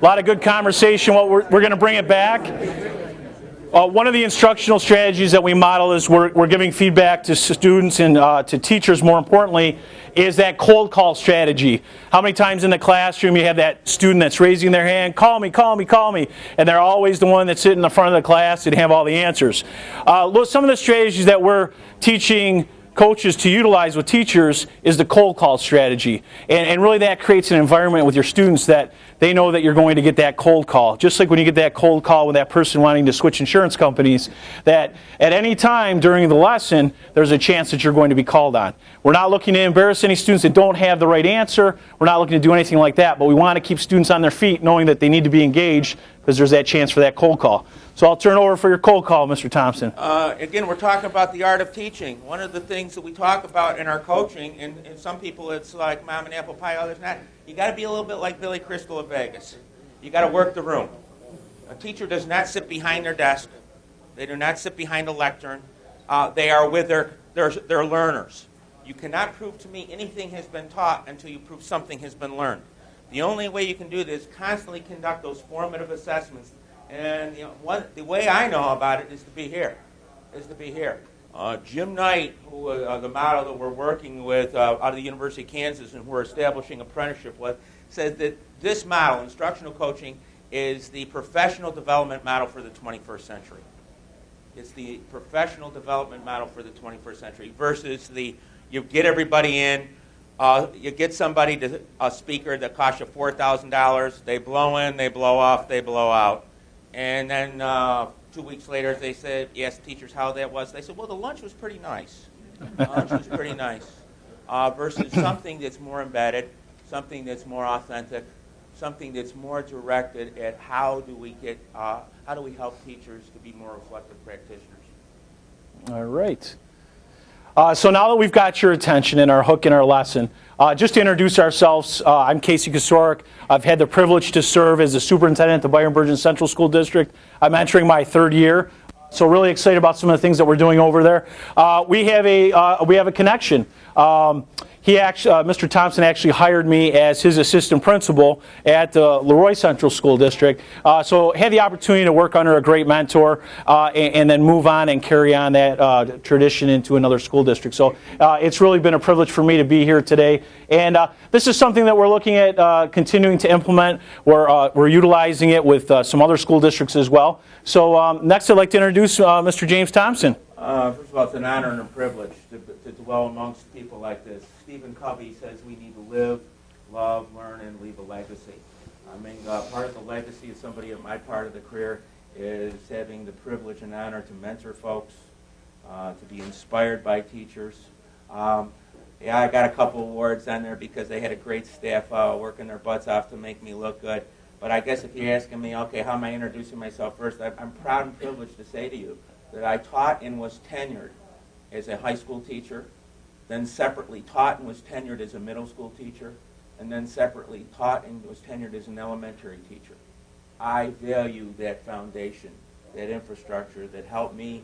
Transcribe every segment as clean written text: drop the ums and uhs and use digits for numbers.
A lot of good conversation. Well, we're going to bring it back. One of the instructional strategies that we model is we're giving feedback to students and to teachers, more importantly, is that cold call strategy. How many times in the classroom you have that student that's raising their hand, call me, call me, call me, and they're always the one that's sitting in the front of the class and have all the answers. Some of the strategies that we're teaching coaches to utilize with teachers is the cold call strategy. And really that creates an environment with your students that they know that you're going to get that cold call. Just like when you get that cold call with that person wanting to switch insurance companies, that at any time during the lesson, there's a chance that you're going to be called on. We're not looking to embarrass any students that don't have the right answer. We're not looking to do anything like that, but we want to keep students on their feet knowing that they need to be engaged because there's that chance for that cold call. So I'll turn over for your cold call, Mr. Thompson. Again, we're talking about the art of teaching. One of the things that we talk about in our coaching, and some people it's like mom and apple pie, others not, you got to be a little bit like Billy Crystal of Vegas. You got to work the room. A teacher does not sit behind their desk. They do not sit behind a lectern. They are with their learners. You cannot prove to me anything has been taught until you prove something has been learned. The only way you can do this is constantly conduct those formative assessments. And the way I know about it is to be here. Jim Knight, who the model that we're working with out of the University of Kansas and we're establishing apprenticeship with, says that this model, instructional coaching, is the professional development model for the 21st century. It's the professional development model for the 21st century versus you get everybody in, you get somebody, a speaker that costs you $4,000, they blow in, they blow off, they blow out. And then 2 weeks later, they said, yes, teachers, how that was. They said, well, the lunch was pretty nice. Versus something that's more embedded, something that's more authentic, something that's more directed at how do we help teachers to be more reflective practitioners. All right. So now that we've got your attention and our hook in our lesson, just to introduce ourselves, I'm Kosiorek. I've had the privilege to serve as the superintendent at the Byron-Burgeon Central School District. I'm entering my third year, so really excited about some of the things that we're doing over there. We have a connection. Mr. Thompson actually hired me as his assistant principal at the Leroy Central School District. So had the opportunity to work under a great mentor and then move on and carry on that tradition into another school district. So it's really been a privilege for me to be here today. And this is something that we're looking at continuing to implement. We're utilizing it with some other school districts as well. So next I'd like to introduce Mr. James Thompson. First of all, it's an honor and a privilege to dwell amongst people like this. Stephen Covey says we need to live, love, learn, and leave a legacy. I mean, part of the legacy of somebody at my part of the career is having the privilege and honor to mentor folks, to be inspired by teachers. I got a couple awards on there because they had a great staff working their butts off to make me look good. But I guess if you're asking me, okay, how am I introducing myself first, I'm proud and privileged to say to you that I taught and was tenured as a high school teacher, then separately taught and was tenured as a middle school teacher, and then separately taught and was tenured as an elementary teacher. I value that foundation, that infrastructure that helped me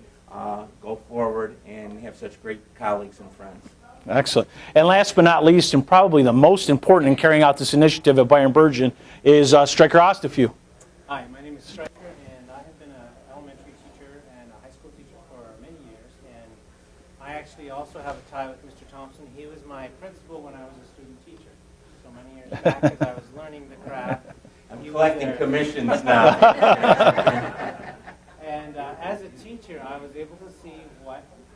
go forward and have such great colleagues and friends. Excellent. And last but not least, and probably the most important in carrying out this initiative at Byron-Burgeon, is Stryker Ostafew. Hi, my name is Stryker, and I have been an elementary teacher and a high school teacher for many years. And I actually also have a tie with Mr. Thompson. He was my principal when I was a student teacher. So many years back, as I was learning the craft. I'm collecting commissions now. And as a teacher, I was able to see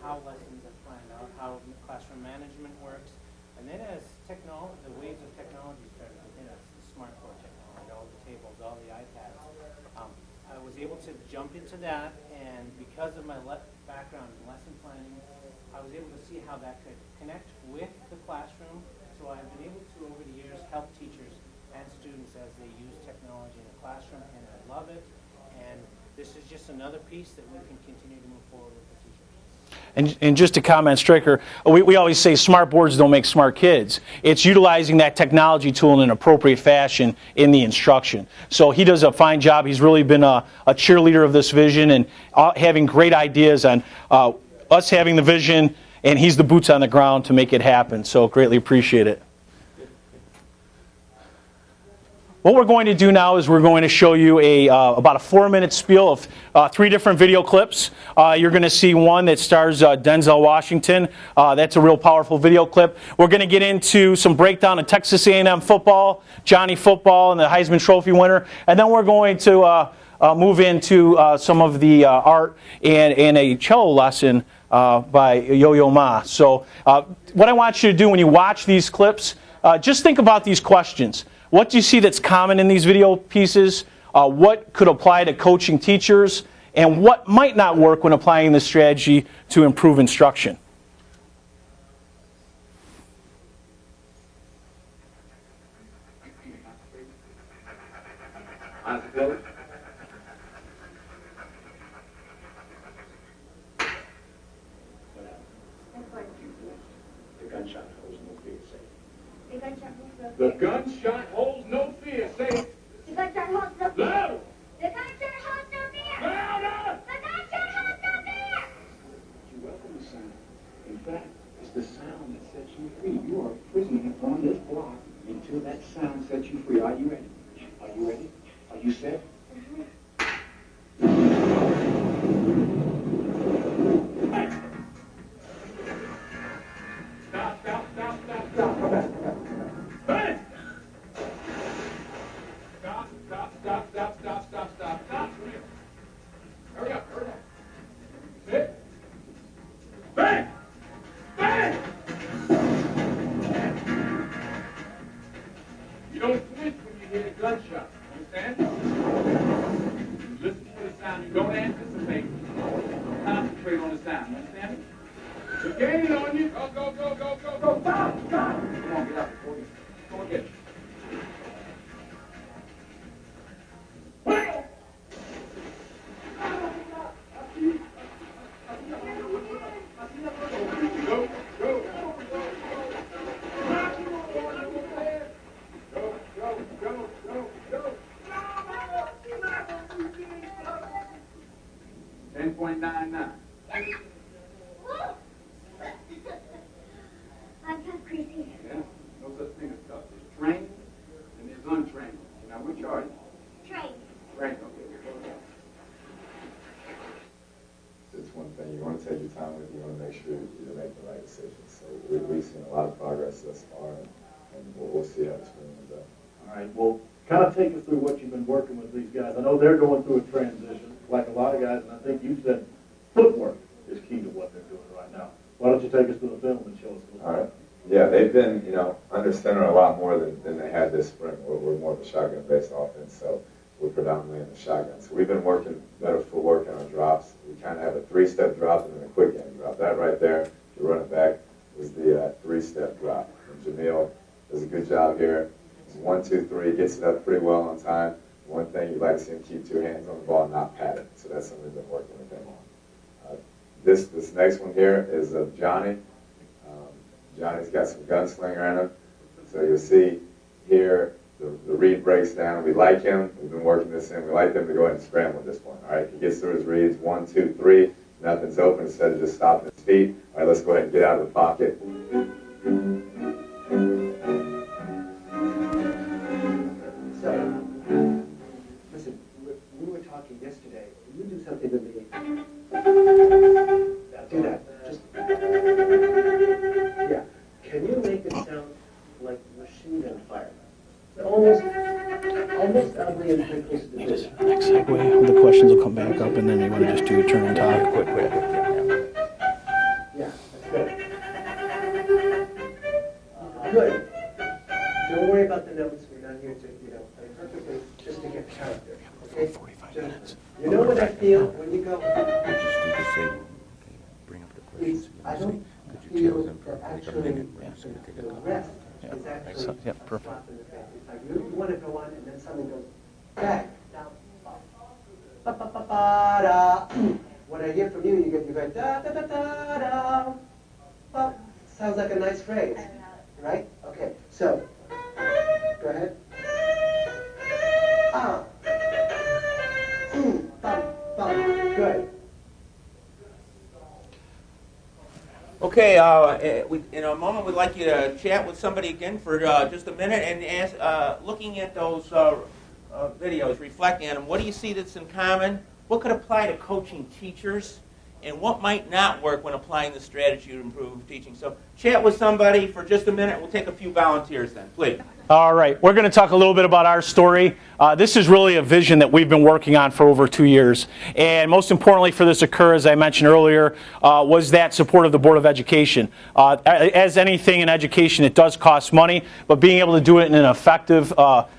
how lessons are planned out, how classroom management works. And then as the waves of technology started to hit us, the smartboard technology, all the tables, all the iPads, I was able to jump into that, and because of my background in lesson planning, I was able to see how that could connect with the classroom. So I've been able to, over the years, help teachers and students as they use technology in the classroom, and I love it. And this is just another piece that we can continue to move forward with the teachers. And just to comment, Stryker, we always say smart boards don't make smart kids. It's utilizing that technology tool in an appropriate fashion in the instruction. So he does a fine job. He's really been a cheerleader of this vision and having great ideas on us having the vision, and he's the boots on the ground to make it happen. So greatly appreciate it. What we're going to do now is we're going to show you about a 4-minute spiel of 3 different video clips. You're going to see one that stars Denzel Washington. That's a real powerful video clip. We're going to get into some breakdown of Texas A&M football, Johnny Football, and the Heisman Trophy winner. And then we're going to move into some of the art and a cello lesson by Yo-Yo Ma. So what I want you to do when you watch these clips, just think about these questions. What do you see that's common in these video pieces? What could apply to coaching teachers? And what might not work when applying this strategy to improve instruction? The gunshot holds no fear. Say, The gunshot holds no fear. louder, The gunshot holds no fear. louder. The gunshot holds no fear. You welcome the sound. In fact, it's the sound that sets you free. You are a prisoner on this block until that sound sets you free. Are you ready? Are you ready? Are you set? Stop, stop, stop, stop, stop. Come back, come back. Hey! Stop, stop, stop, stop, stop, stop, stop, stop. Hurry up, hurry up. Sit. Bang! Bang! You don't flinch when you hear the gunshot. Understand? You listen for the sound. You don't anticipate. Concentrate on the sound. Understand? We're gaining on you. Go, go, go, go, go, go. Stop, stop. Come on, get out. Go again. Wait! Go, go. Go. 10.99. I'm tough, Chrissy. Yeah, no such thing as tough. There's trained and there's untrained. Now, which are you? Train. Trained, okay. It's one thing, you want to take your time with it, you want to make sure you make the right decisions. So we've seen a lot of progress thus far, and we'll see how this one ends up. All right, well, kind of take us through what you've been working with these guys. I know they're going through a transition, like a lot of guys, and I think you said footwork is key to what they're doing right now. Why don't you take us through the film and show us what's All right. Yeah, they've been, under center a lot more than they had this spring. We're more of a shotgun-based offense, so we're predominantly in the shotgun. So we've been working better footwork on our drops. We kind of have a 3-step drop and then a quick game drop. That right there, if you run it back, is the 3-step drop. And Jamil does a good job here. It's 1, 2, 3, gets it up pretty well on time. One thing you'd like to see him keep 2 hands on the ball and not pat it. So that's something we've been working with him on. This next one here is of Johnny. Johnny's got some gunslinger in him. So you'll see here the read breaks down. We like him. We've been working this in. We like them to go ahead and scramble at this point. All right, he gets through his reads, 1, 2, 3. Nothing's open instead of just stopping his feet. All right, let's go ahead and get out of the pocket. So, listen, we were talking yesterday. You do something to me. Do that. Just, yeah. Can you make it sound like machine gun fire? Almost ugly and quickly to the vision. Next segue, the questions will come back up, and then you want to just do a turn and talk quick. Yeah, that's good. Good. Don't worry about the notes. We're not here to, perfectly, just to get character. Okay? 45 minutes. You know what I feel when you go, Bring up the please, questions. I don't Could you feel tell them that for like a actually minute? We're just going to take a the couple rest Yeah. is actually Excellent. Yeah, a perfect. slap in the face. It's like you want to go on and then something goes back, down, ba-ba-ba-ba-da. When I hear from you, you go da-da-da-da-da. Well, sounds like a nice phrase, right? Okay, so, go ahead. Ah. Bum, bum. Good. Okay, in a moment we'd like you to chat with somebody again for just a minute and ask, looking at those videos, reflecting on them, what do you see that's in common? What could apply to coaching teachers? And what might not work when applying the strategy to improve teaching? So chat with somebody for just a minute. We'll take a few volunteers then, please. All right, we're going to talk a little bit about our story. This is really a vision that we've been working on for over 2 years. And most importantly for this to occur, as I mentioned earlier, was that support of the Board of Education. As anything in education, it does cost money, but being able to do it in an effective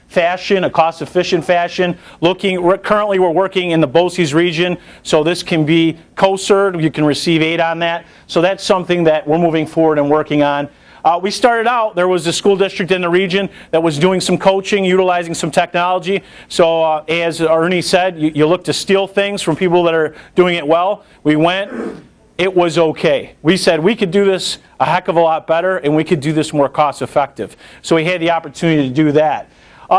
fashion, a cost-efficient fashion. Currently we're working in the BOCES region, so this can be co-cert. You can receive aid on that. So that's something that we're moving forward and working on. We started out, there was a school district in the region that was doing some coaching, utilizing some technology. So as Ernie said, you look to steal things from people that are doing it well. We went, it was okay. We said we could do this a heck of a lot better and we could do this more cost effective. So we had the opportunity to do that.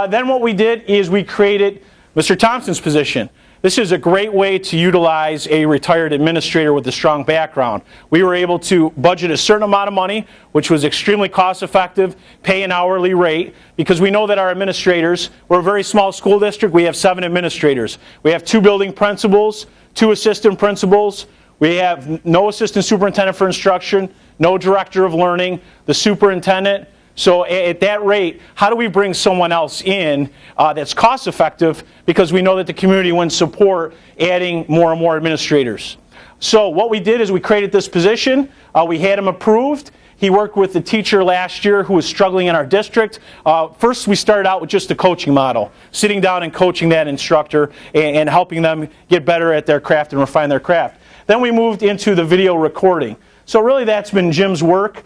Then what we did is we created Mr. Thompson's position. This is a great way to utilize a retired administrator with a strong background. We were able to budget a certain amount of money, which was extremely cost effective, pay an hourly rate, because we know that our administrators, we're a very small school district, we have 7 administrators. We have 2 building principals, 2 assistant principals, we have no assistant superintendent for instruction, no director of learning, the superintendent. So at that rate, how do we bring someone else in that's cost effective, because we know that the community wouldn't support adding more and more administrators. So what we did is we created this position. We had him approved. He worked with the teacher last year who was struggling in our district. First we started out with just the coaching model, sitting down and coaching that instructor and helping them get better at their craft and refine their craft. Then we moved into the video recording. So really that's been Jim's work.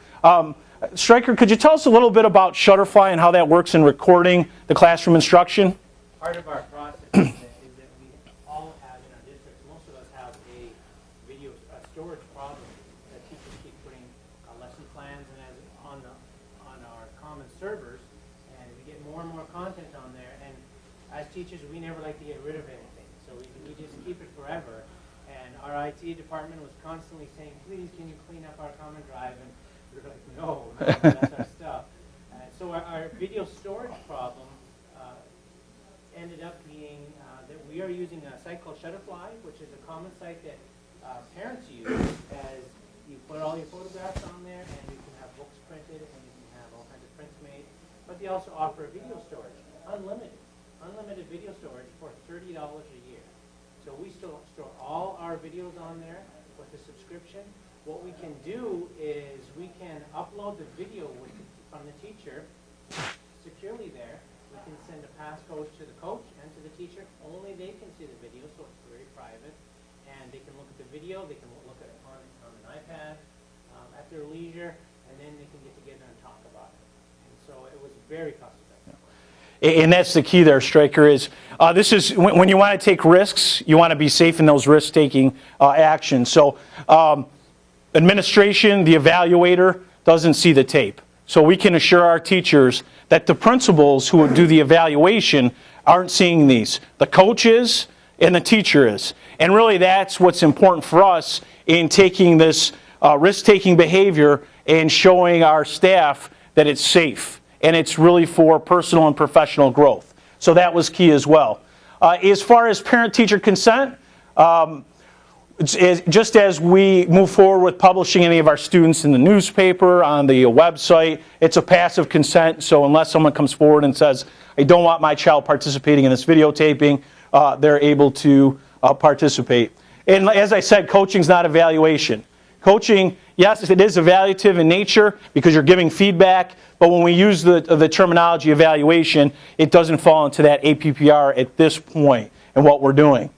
Stryker, could you tell us a little bit about Shutterfly and how that works in recording the classroom instruction? Part of our process is that we all have in our districts, most of us have a video storage problem that teachers keep putting lesson plans and on our common servers, and we get more and more content on there, and as teachers we never like to get rid of anything, so we just keep it forever. And our IT department was constantly saying, please can you clean up our common drive, and we're like, no, that's our stuff. So our video storage problem ended up being that we are using a site called Shutterfly, which is a common site that parents use, as you put all your photographs on there and you can have books printed and you can have all kinds of prints made. But they also offer video storage, unlimited video storage for $30 a year. So we still store all our videos on there with a subscription. What we can do is we can upload the video from the teacher securely there. We can send a passcode to the coach and to the teacher. Only they can see the video, so it's very private. And they can look at the video. They can look at it on an iPad at their leisure, and then they can get together and talk about it. And so it was very cost effective. And that's the key there, Stryker, is this is when you want to take risks, you want to be safe in those risk-taking actions. So administration, the evaluator, doesn't see the tape. So we can assure our teachers that the principals who do the evaluation aren't seeing these. The coach is and the teacher is. And really that's what's important for us in taking this risk-taking behavior and showing our staff that it's safe. And it's really for personal and professional growth. So that was key as well. As far as parent-teacher consent, just as we move forward with publishing any of our students in the newspaper, on the website, it's a passive consent. So unless someone comes forward and says, I don't want my child participating in this videotaping, they're able to participate. And as I said, coaching's not evaluation. Coaching, yes, it is evaluative in nature because you're giving feedback, but when we use the terminology evaluation, it doesn't fall into that APPR at this point in what we're doing.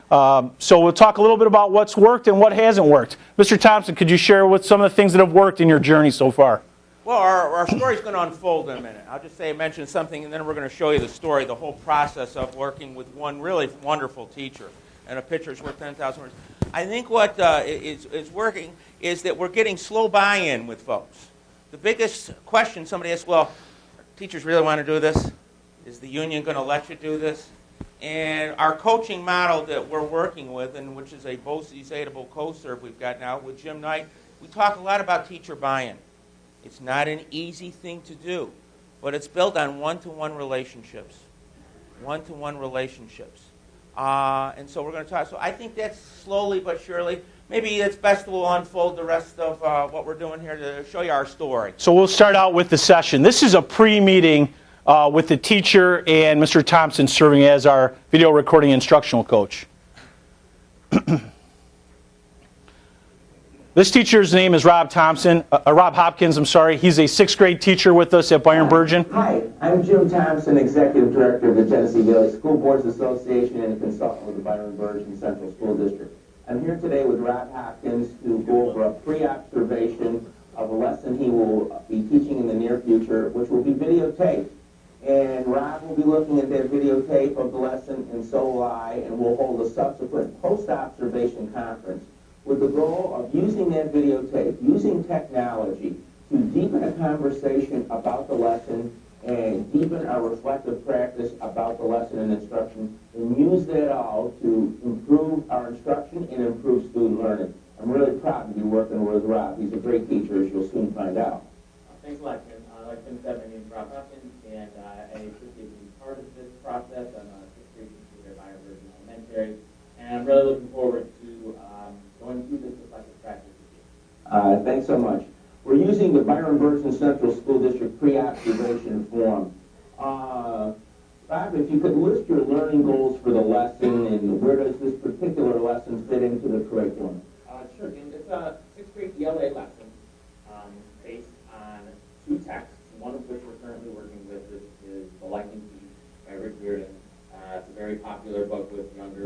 So we'll talk a little bit about what's worked and what hasn't worked. Mr. Thompson, could you share with some of the things that have worked in your journey so far? Well, our story's going to unfold in a minute. I'll just mention something, and then we're going to show you the story, the whole process of working with one really wonderful teacher. And a picture's worth 10,000 words. I think what is working is that we're getting slow buy-in with folks. The biggest question somebody asks, well, teachers really want to do this? Is the union going to let you do this? And our coaching model that we're working with, and which is a BOCES-able co-serve we've got now with Jim Knight, We talk a lot about teacher buy-in. It's not an easy thing to do, but it's built on one-to-one relationships. One-to-one relationships. And so we're going to talk. So I think that's slowly but surely. Maybe it's best we'll unfold the rest of what we're doing here to show you our story. So we'll start out with the session. This is a pre-meeting with the teacher and Mr. Thompson serving as our video recording instructional coach. This teacher's name is Rob Hopkins, I'm sorry. He's a 6th grade teacher with us at Byron Burgeon. Hi, I'm Jim Thompson, Executive Director of the Genesee Valley School Boards Association and a consultant with the Byron Burgeon Central School District. I'm here today with Rob Hopkins to go over a pre-observation of a lesson he will be teaching in the near future, which will be videotaped. And Rob will be looking at that videotape of the lesson, and so will I, and we'll hold a subsequent post-observation conference with the goal of using that videotape, using technology to deepen a conversation about the lesson and deepen our reflective practice about the lesson and instruction, and use that all to improve our instruction and improve student learning. I'm really proud to be working with Rob. He's a great teacher, as you'll soon find out. Thanks a lot, Tim. Like Tim said, my name is Rob Hopkins, and I appreciate being part of this process. I'm a 6th grade teacher at Byron Burgeon Elementary, and I'm really looking forward to going through this reflective practice with you. Thanks so much. We're using the Byron Burgeon Central School District pre-observation form. Rob, if you could list your learning goals for the lesson and where does this particular lesson fit into the curriculum? Sure, Tim. It's a 6th grade ELA lesson based on 2 texts, one of which we're currently working with is The Lightning Thief by Rick Riordan. It's a very popular book with younger